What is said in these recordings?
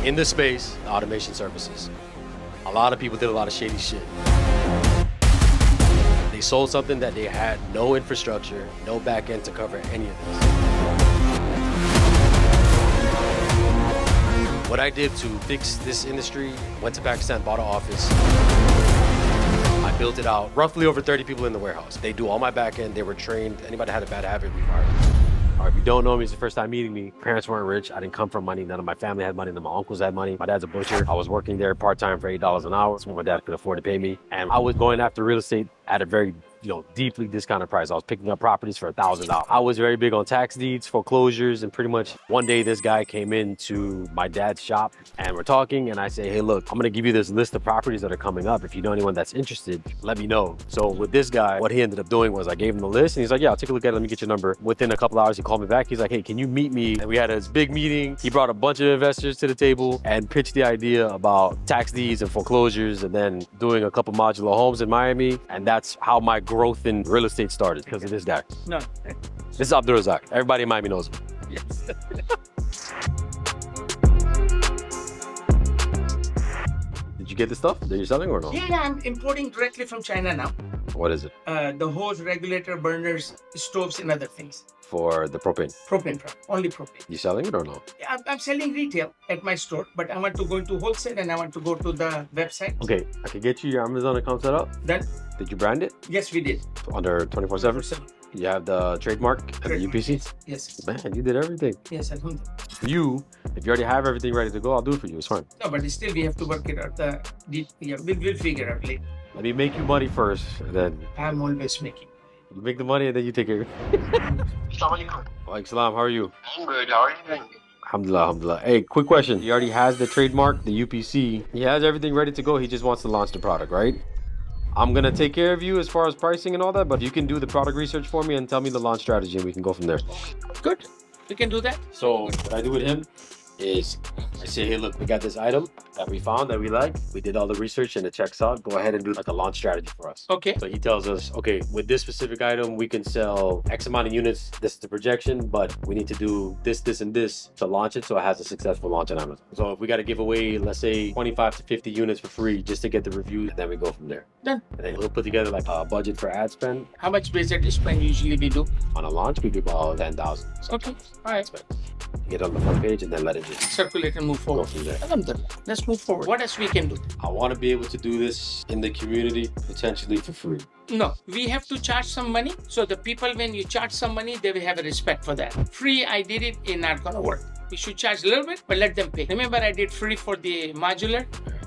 in the space, automation services. A lot of people did a lot of shady shit. They sold something that they had no infrastructure, no back end to cover any of this. What I did to fix this industry, went to Pakistan, bought an office. I built it out, roughly over 30 people in the warehouse. They do all my back end, they were trained. Anybody that had a bad habit, we fired them. Or if you don't know me, it's the first time meeting me. Parents weren't rich. I didn't come from money. None of my family had money. None of my uncles had money. My dad's a butcher. I was working there part-time for $8 an hour. That's what my dad could afford to pay me. And I was going after real estate at a very deeply discounted price. I was picking up properties for $1,000. I was very big on tax deeds, foreclosures, and pretty much one day this guy came into my dad's shop and we're talking and I say, hey, look, I'm gonna give you this list of properties that are coming up. If you know anyone that's interested, let me know. So with this guy, what he ended up doing was I gave him the list and he's like, yeah, I'll take a look at it. Let me get your number. Within a couple hours, he called me back. He's like, hey, can you meet me? And we had this big meeting. He brought a bunch of investors to the table and pitched the idea about tax deeds and foreclosures and then doing a couple modular homes in Miami. And that's how my growth in real estate started, because of this guy. No. This is Abdul Razzak. Everybody in Miami knows him. Yes. Did you get the stuff that you're selling or no? Yeah, I'm importing directly from China now. What is it? The hose, regulator, burners, stoves, and other things. For the propane? Propane, only propane. You selling it or no? I'm selling retail at my store, but I want to go into wholesale and I want to go to the website. Okay, I can get you your Amazon account set up. Then? Did you brand it? Yes, we did. Under 24/7? You have the trademark and the UPC? Yes. Man, you did everything. Yes, I think. If you already have everything ready to go, I'll do it for you. It's fine. No, but still we have to work it out. We'll figure out later. Let me make you money first, and then I'm always making. you make the money and then you take care of it. Walaikum salam, how are you? I'm good. How are you doing? Alhamdulillah, alhamdulillah. Hey, quick question. He already has the trademark, the UPC. He has everything ready to go. He just wants to launch the product, right? I'm gonna take care of you as far as pricing and all that, but you can do the product research for me and tell me the launch strategy and we can go from there. Good. We can do that. So what I do with him is I say, hey, look, we got this item that we found that we like. We did all the research and it checks out. Go ahead and do like a launch strategy for us. Okay. So he tells us, okay, with this specific item, we can sell X amount of units. This is the projection, but we need to do this, this, and this to launch it so it has a successful launch on Amazon. So if we got to give away, let's say 25 to 50 units for free just to get the reviews, and then we go from there. Done. And then he'll put together like a budget for ad spend. How much budget spend usually we do? On a launch, we do about 10,000. Okay. All right. Get on the front page and then let it just circulate and move forward. Go from there. Alhamdulillah. Let's move forward. What else we can do? I want to be able to do this in the community, potentially for free. No, we have to charge some money. So the people, when you charge some money, they will have a respect for that. Free, I did it, it's not gonna work. We should charge a little bit, but let them pay. Remember, I did free for the modular.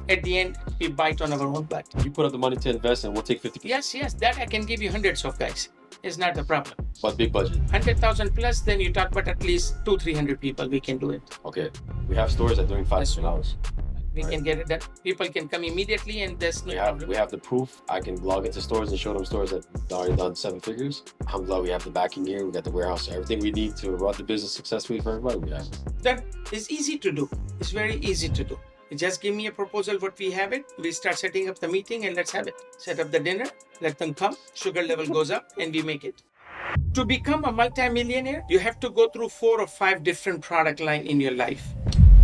At the end, we bite on our own butt. You put up the money to invest and we'll take 50%. Yes, that I can give you hundreds of guys. It's not a problem. But big budget. 100,000 plus, then you talk about at least 200-300 people. We can do it. Okay. We have stores that are doing $5,000. We can get it done. People can come immediately and there's no problem. We have the proof. I can log into stores and show them stores that already done 7 figures. Alhamdulillah, we have the backing here. We got the warehouse. Everything we need to run the business successfully for everybody, we have. That is easy to do. It's very easy to do. You just give me a proposal, what we have it. We start setting up the meeting and let's have it. Set up the dinner, let them come, sugar level goes up and we make it. To become a multi-millionaire, you have to go through 4 or 5 different product line in your life.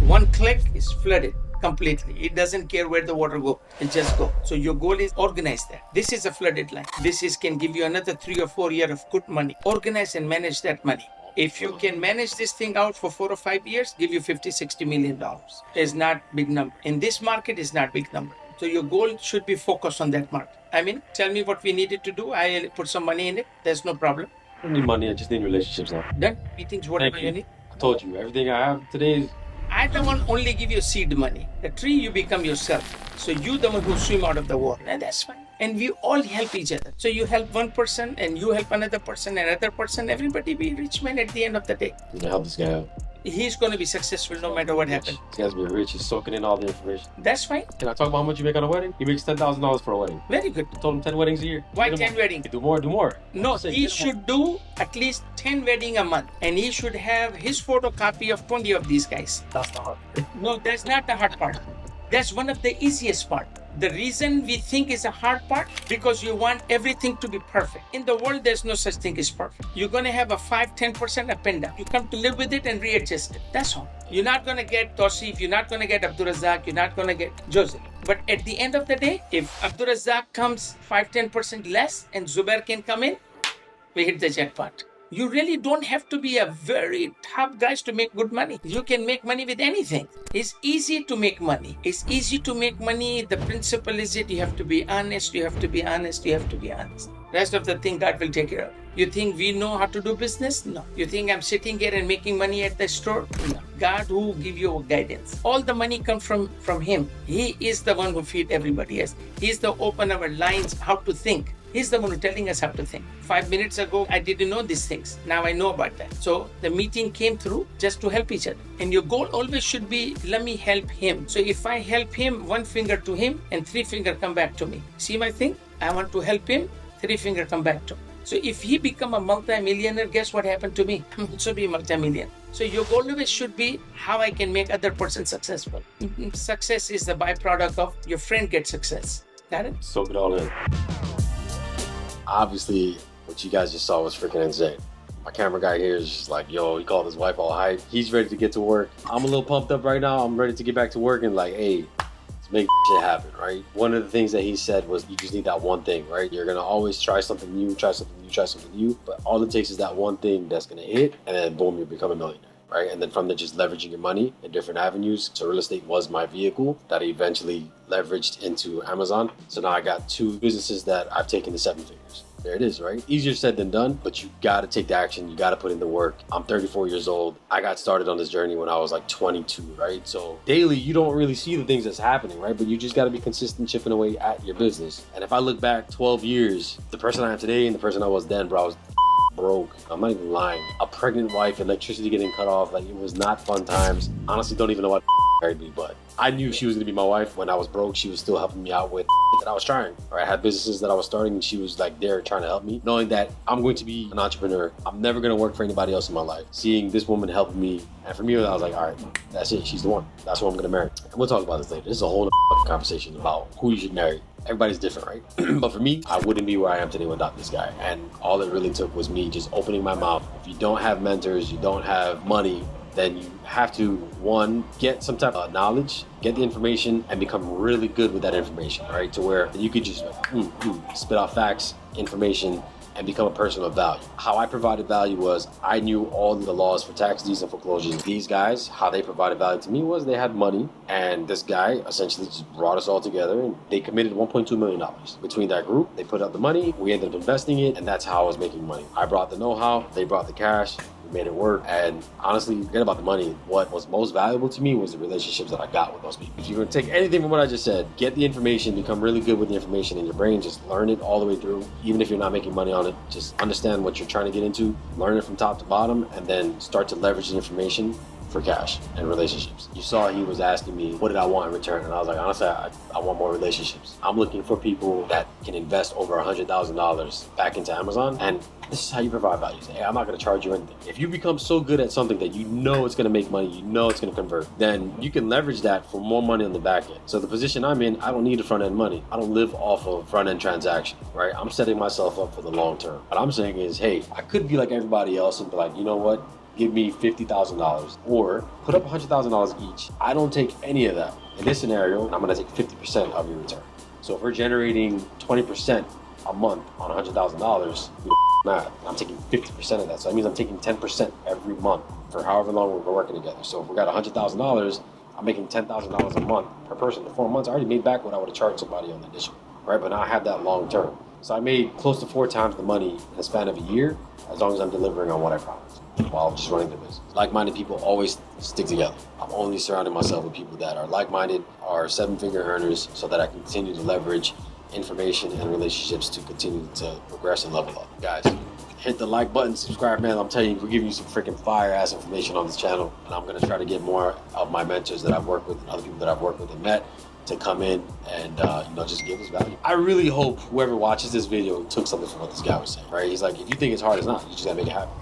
One click is flooded completely. It doesn't care where the water go. It just go. So your goal is organize that. This is a flooded line. This can give you another 3 or 4 years of good money. Organize and manage that money. If you can manage this thing out for 4 or 5 years, give you $50-60 million. It's not big number. In this market, it's not big number. So your goal should be focused on that market. I mean, tell me what we needed to do. I'll put some money in it. There's no problem. I don't need money. I just need relationships now. Done. Meetings, whatever you need. I told you, everything I have today is... I don't want only give you seed money. The tree, you become yourself. So you the one who swim out of the water. And that's fine. And we all help each other. So you help one person and you help another person, everybody be rich man at the end of the day. I'm gonna help this guy out. He's going to be successful no matter what happens. This guy's be rich. He's soaking in all the information. That's fine. Can I talk about how much you make on a wedding? He makes $10,000 for a wedding. Very good. I told him 10 weddings a year. Why 10 weddings? Do more, do more. No, he should do at least 10 weddings a month. And he should have his photocopy of 20 of these guys. That's the hard part. No, that's not the hard part. That's one of the easiest part. The reason we think is a hard part, because you want everything to be perfect. In the world, there's no such thing as perfect. You're going to have a 5-10% up and down. You come to live with it and readjust it. That's all. You're not going to get Tosif, you're not going to get Abdul Razzak, you're not going to get Joseph. But at the end of the day, if Abdul Razzak comes 5-10% less and Zubair can come in, we hit the jackpot. You really don't have to be a very top guys to make good money. You can make money with anything. It's easy to make money. It's easy to make money. The principle is you have to be honest, you have to be honest, you have to be honest. Rest of the thing God will take care of. You think we know how to do business? No. You think I'm sitting here and making money at the store? No. God who give you guidance. All the money comes from Him. He is the one who feed everybody else. He's the open our lines how to think. He's the one who's telling us how to think. 5 minutes ago, I didn't know these things. Now I know about that. So the meeting came through just to help each other. And your goal always should be, let me help him. So if I help him, 1 finger to him and 3 finger come back to me. See my thing? I want to help him, 3 finger come back to me. So if he become a multi-millionaire, guess what happened to me? I'm also be a multi-millionaire. So your goal always should be how I can make other person successful. Success is the byproduct of your friend get success. Got it? Soak it all in. Obviously, what you guys just saw was freaking insane. My camera guy here is just like, yo, he called his wife all hype. He's ready to get to work. I'm a little pumped up right now. I'm ready to get back to work and like, hey, let's make shit happen, right? One of the things that he said was you just need that one thing, right? You're gonna always try something new, try something new, but all it takes is that one thing that's gonna hit, and then boom, you become a millionaire. Right? And then from there, just leveraging your money in different avenues. So real estate was my vehicle that I eventually leveraged into Amazon. So now I got 2 businesses that I've taken to 7 figures. There it is, right? Easier said than done, but you gotta take the action. You gotta put in the work. I'm 34 years old. I got started on this journey when I was like 22, right? So daily, you don't really see the things that's happening, right? But you just gotta be consistent chipping away at your business. And if I look back 12 years, the person I am today and the person I was then, bro, I was broke. I'm not even lying. A pregnant wife, electricity getting cut off. Like, it was not fun times. Honestly, don't even know what married me, but I knew she was gonna be my wife. When I was broke, she was still helping me out with that I was trying. Or I had businesses that I was starting and she was like there trying to help me. Knowing that I'm going to be an entrepreneur. I'm never gonna work for anybody else in my life. Seeing this woman helping me, and for me, I was like, all right, that's it. She's the one. That's who I'm gonna marry. And we'll talk about this later. This is a whole conversation about who you should marry. Everybody's different, right? But for me, I wouldn't be where I am today without this guy. And all it really took was me just opening my mouth. If you don't have mentors, you don't have money, then you have to, 1, get some type of knowledge, get the information, and become really good with that information, right? To where you could just spit out facts, information, and become a person of value. How I provided value was I knew all the laws for tax deeds and foreclosures. These guys, how they provided value to me was they had money, and this guy essentially just brought us all together, and they committed $1.2 million. Between that group, they put up the money, we ended up investing it, and that's how I was making money. I brought the know-how, they brought the cash, we made it work. And honestly, forget about the money. What was most valuable to me was the relationships that I got with those people. If you're gonna take anything from what I just said, get the information, become really good with the information in your brain, just learn it all the way through. Even if you're not making money on it, just understand what you're trying to get into, learn it from top to bottom, and then start to leverage the information for cash and relationships. You saw he was asking me, what did I want in return? And I was like, honestly, I want more relationships. I'm looking for people that can invest over $100,000 back into Amazon. And this is how you provide value. Say, hey, I'm not gonna charge you anything. If you become so good at something that you know it's gonna make money, you know it's gonna convert, then you can leverage that for more money on the back end. So the position I'm in, I don't need the front end money. I don't live off of front end transaction, right? I'm setting myself up for the long term. What I'm saying is, hey, I could be like everybody else and be like, you know what? Give me $50,000 or put up $100,000 each. I don't take any of that. In this scenario, I'm gonna take 50% of your return. So if we're generating 20% a month on $100,000, math, I'm taking 50% of that. So that means I'm taking 10% every month for however long we're working together. So if we got $100,000, I'm making $10,000 a month per person. For 4 months, I already made back what I would have charged somebody on the initial, right? But now I have that long term. So I made close to 4 times the money in the span of a year, as long as I'm delivering on what I promised while just running the business. Like-minded people always stick together. I'm only surrounding myself with people that are like-minded, are 7-figure earners, so that I can continue to leverage information and relationships to continue to progress and level up. Guys, hit the like button, subscribe, man. I'm telling you, we're giving you some freaking fire-ass information on this channel, and I'm gonna try to get more of my mentors that I've worked with and other people that I've worked with and met to come in and just give us value. I really hope whoever watches this video took something from what this guy was saying, right? He's like, if you think it's hard, it's not. You just gotta make it happen.